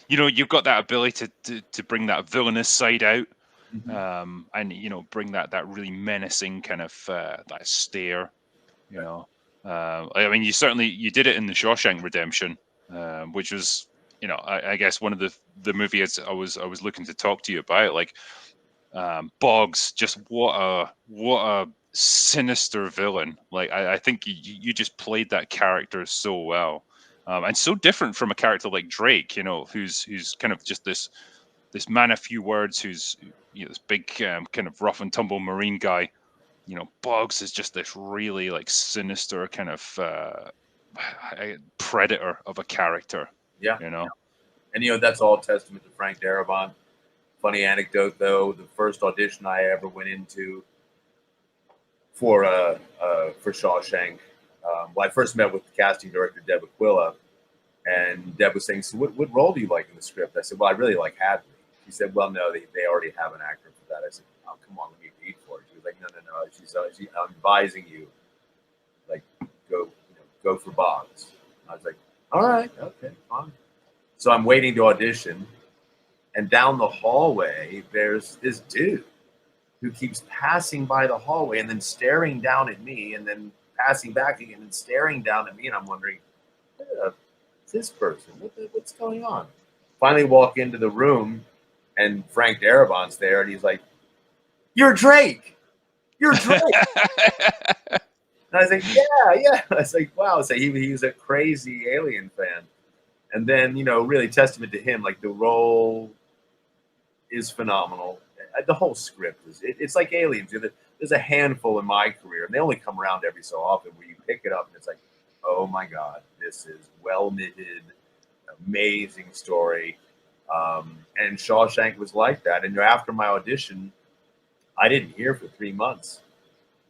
you've got that ability to bring that villainous side out, Mm-hmm. and bring that really menacing kind of that stare. You Right. know, I mean, you did it in the Shawshank Redemption, which was, I guess one of the movies I was looking to talk to you about. Like, Boggs, just what a sinister villain. Like, I think you just played that character so well, and so different from a character like Drake. Who's kind of just this man of few words, who's this big, kind of rough and tumble Marine guy. Boggs is just this really like sinister kind of predator of a character. Yeah. You know. And that's all testament to Frank Darabont. Funny anecdote though, the first audition I ever went into for Shawshank. Well, I first met with the casting director Deb Aquila, and Deb was saying, "So, what role do you like in the script?" I said, "Well, I really like Hadley." She said, "Well, no, they already have an actor for that." I said, "Oh, come on, let me read for it." She was like, "No, no, no." I'm advising you, like, go for Boggs. I was like, "All right, okay, fine." So I'm waiting to audition, and down the hallway, there's this dude who keeps passing by the hallway and then staring down at me and then passing back again and staring down at me. And I'm wondering, who's this person? What's going on? Finally, walk into the room and Frank Darabont's there and he's like, "You're Drake. You're Drake." And I was like, "Yeah, yeah." I was like, "Wow." So he was a crazy Alien fan. And then, really testament to him, like the role is phenomenal. The whole script it's like Aliens. There's a handful in my career, and they only come around every so often where you pick it up and it's like, oh my God, this is well knitted, amazing story. And Shawshank was like that. And after my audition, I didn't hear for 3 months.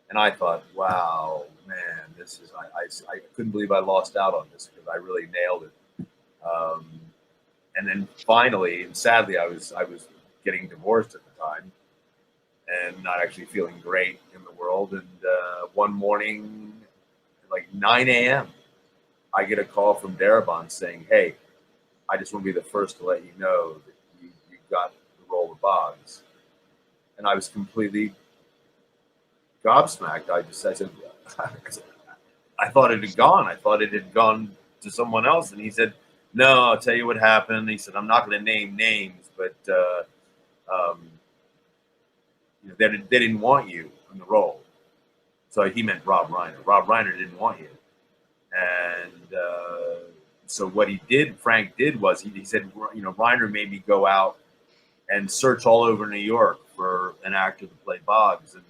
And I thought, wow, man, this is, I couldn't believe I lost out on this because I really nailed it. Um, and then finally, and sadly, I was getting divorced at the time, and not actually feeling great in the world. And one morning, like 9 a.m., I get a call from Darabont saying, "Hey, I just want to be the first to let you know that you got the role of Boggs." And I was completely gobsmacked. I said, I thought it had gone. I thought it had gone to someone else. And he said, "No, I'll tell you what happened." He said, "I'm not going to name names, but um, they didn't want you in the role." So he meant Rob Reiner. Rob Reiner didn't want you. And so what Frank did was he said, "Reiner made me go out and search all over New York for an actor to play Boggs." And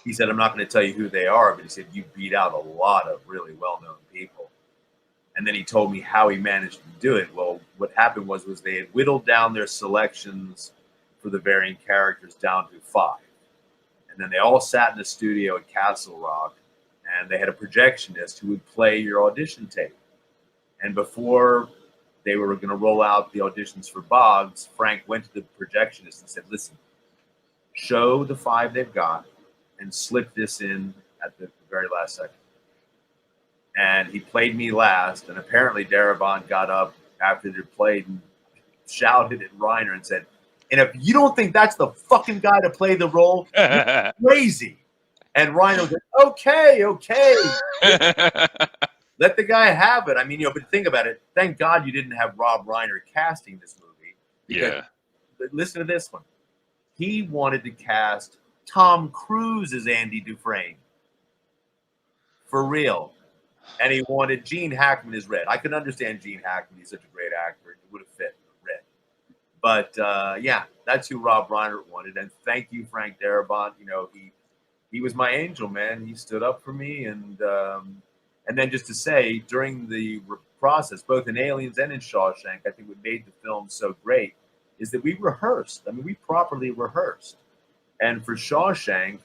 he said, "I'm not going to tell you who they are, but he said, you beat out a lot of really well-known people." And then he told me how he managed to do it. Well, what happened was they had whittled down their selections for the varying characters down to 5. And then they all sat in the studio at Castle Rock, and they had a projectionist who would play your audition tape. And before they were going to roll out the auditions for Boggs, Frank went to the projectionist and said, "Listen, show the 5 they've got and slip this in at the very last second." And he played me last, and apparently Darabont got up after they played and shouted at Reiner and said, "And if you don't think that's the fucking guy to play the role, you're crazy." And Reiner was like, "Okay, okay. Let the guy have it." I mean, but think about it. Thank God you didn't have Rob Reiner casting this movie, because Yeah. listen to this one. He wanted to cast Tom Cruise as Andy Dufresne. For real. And he wanted Gene Hackman as Red. I can understand Gene Hackman. He's such a great actor. It would have fit Red. But yeah, that's who Rob Reiner wanted. And thank you, Frank Darabont. He was my angel, man. He stood up for me. And then just to say, during the process, both in Aliens and in Shawshank, I think what made the film so great is that we rehearsed. I mean, we properly rehearsed. And for Shawshank,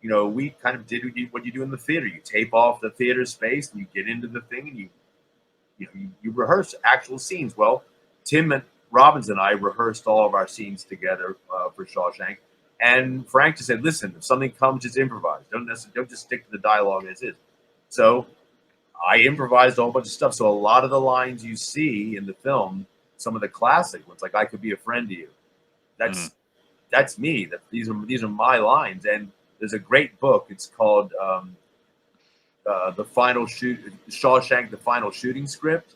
we kind of did what you do in the theater. You tape off the theater space and you get into the thing and you rehearse actual scenes. Well, Tim Robbins and I rehearsed all of our scenes together for Shawshank. And Frank just said, "Listen, if something comes, just improvise. Don't just stick to the dialogue as is." So I improvised a whole bunch of stuff. So a lot of the lines you see in the film some of the classic ones, like "I Could Be a Friend to You." Mm. That's me. These are my lines. And there's a great book. It's called Shawshank, the Final Shooting Script.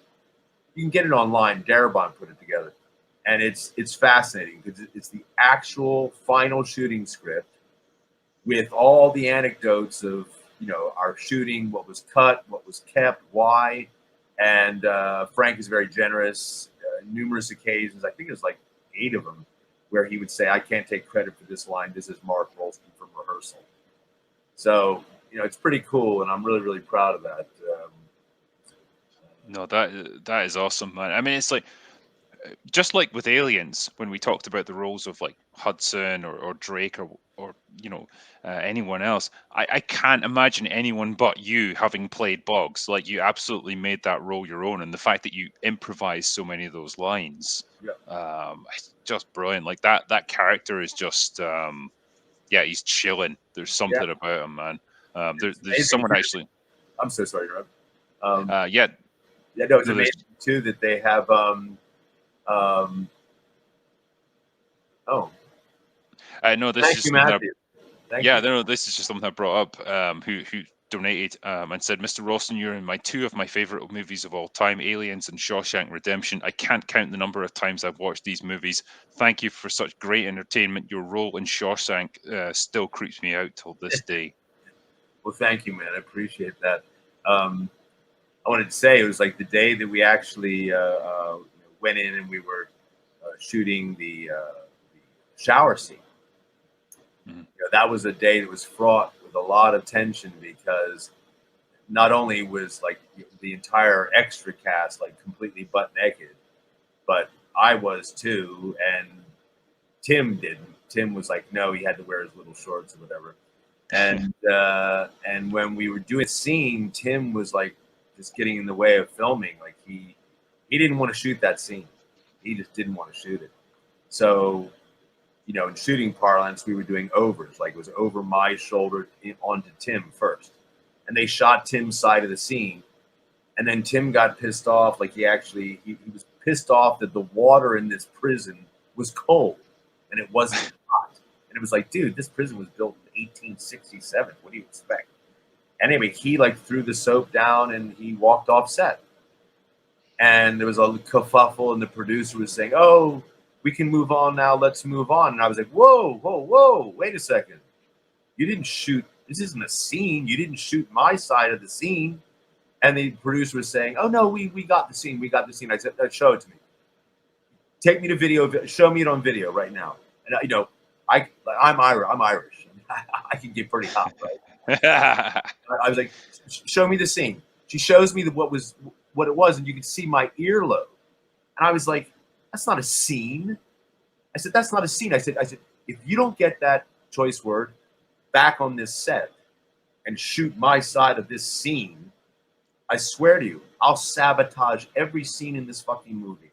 You can get it online. Darabont put it together, and it's fascinating because it's the actual final shooting script with all the anecdotes of our shooting, what was cut, what was kept, why. And Frank is very generous. Numerous occasions, I think it was like 8 of them, where he would say, "I can't take credit for this line. This is Mark Ralston from rehearsal." So it's pretty cool, and I'm really, really proud of that. No, that is awesome, man. I mean, it's like just like with Aliens, when we talked about the roles of like Hudson or Drake or anyone else, I can't imagine anyone but you having played Boggs. Like you absolutely made that role your own, and the fact that you improvised so many of those lines, Yeah, it's just brilliant. Like that character is just yeah, he's chilling. There's yeah, something about him, man. it's There's amazing someone too. actually, I'm so sorry, Rob. Um, yeah, yeah, no, it's no, there's amazing too that they have. Um, oh, no, this is thank just you, something that Matthew. Thank Yeah, you. no, this is just something I brought up. Who donated and said, "Mr. Rolston, you're in my two of my favorite movies of all time, Aliens and Shawshank Redemption. I can't count the number of times I've watched these movies. Thank you for such great entertainment. Your role in Shawshank still creeps me out till this day." Well, thank you, man. I appreciate that. Um, I wanted to say it was like the day that we actually went in and we were shooting the shower scene. Mhm. That was a day that was fraught with a lot of tension because not only was like the entire extra cast like completely butt naked, but I was too, and Tim didn't. Tim was like, no, he had to wear his little shorts or whatever. And when we were doing a scene, Tim was like just getting in the way of filming. Like he didn't want to shoot that scene. He just didn't want to shoot it. So in shooting parlance, we were doing overs. Like it was over my shoulder onto Tim first, and they shot Tim's side of the scene. And then Tim got pissed off. Like he was pissed off that the water in this prison was cold and it wasn't hot. And it was like, dude, this prison was built in 1867. What do you expect? Anyway, he like threw the soap down and he walked off set. And there was a kerfuffle, and the producer was saying, "Oh, we can move on now. Let's move on." And I was like, "Whoa, whoa, whoa! Wait a second. You didn't shoot. This isn't a scene. You didn't shoot my side of the scene." And the producer was saying, "Oh no, we got the scene. We got the scene." I said, "Show it to me. Take me to video. Show me it on video right now." And I'm Irish. I'm Irish. I can get pretty hot, right? I was like, "Show me the scene." She shows me what it was, and you could see my earlobe. And I was like, "That's not a scene." I said, "That's not a scene." I said, "If you don't get that choice word back on this set and shoot my side of this scene, I swear to you, I'll sabotage every scene in this fucking movie."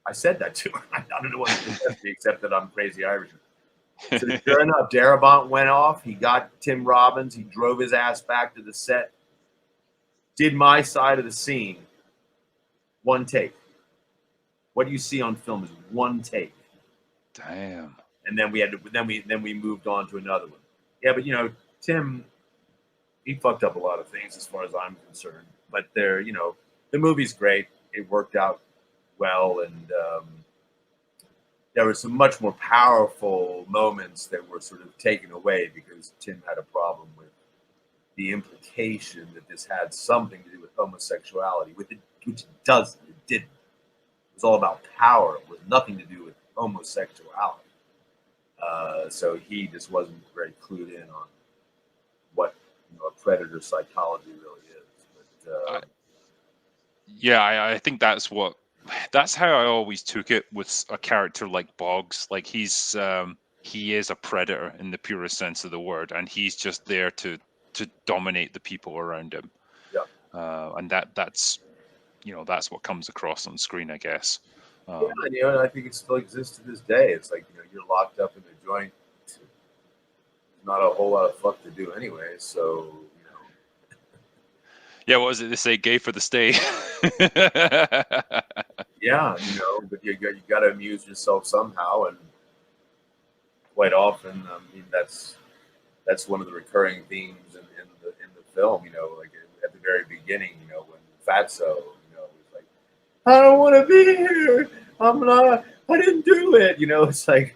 I said that to her. I don't know what to do except that I'm crazy Irish. So sure enough, Darabont went off. He got Tim Robbins. He drove his ass back to the set. Did my side of the scene. One take. What you see on film is one take. Damn. And then we moved on to another one. Yeah, but Tim, he fucked up a lot of things as far as I'm concerned. But the movie's great. It worked out well, and there were some much more powerful moments that were sort of taken away because Tim had a problem with the implication that this had something to do with homosexuality, which it doesn't. It didn't. It was all about power. It was nothing to do with homosexuality. So he just wasn't very clued in on what a predator psychology really is. But Yeah, I think that's how I always took it with a character like Boggs. Like he is a predator in the purest sense of the word, and he's just there to dominate the people around him. yeah, And that's what comes across on screen, I guess. yeah, Um, and I think it still exists to this day. It's like you're locked up in a joint. Not a whole lot of fuck to do anyway. So yeah, what was it they say? Gay for the stay. Yeah, but you got to amuse yourself somehow, and quite often, I mean, that's one of the recurring themes in the film. Like at the very beginning, when Fatso, was like, I don't want to be here. I'm not. I didn't do it. It's like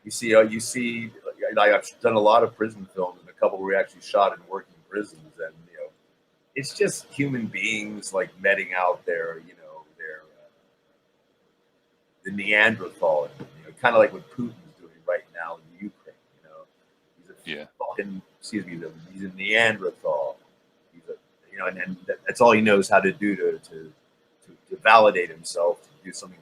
you see. Like I've done a lot of prison films, and a couple were actually shot in working prisons, and it's just human beings like meting out their the Neanderthal, kind of like what Putin's doing right now in Ukraine. He's a Yeah. fucking, excuse me, he's a Neanderthal. He's and that's all he knows how to do to validate himself, to do something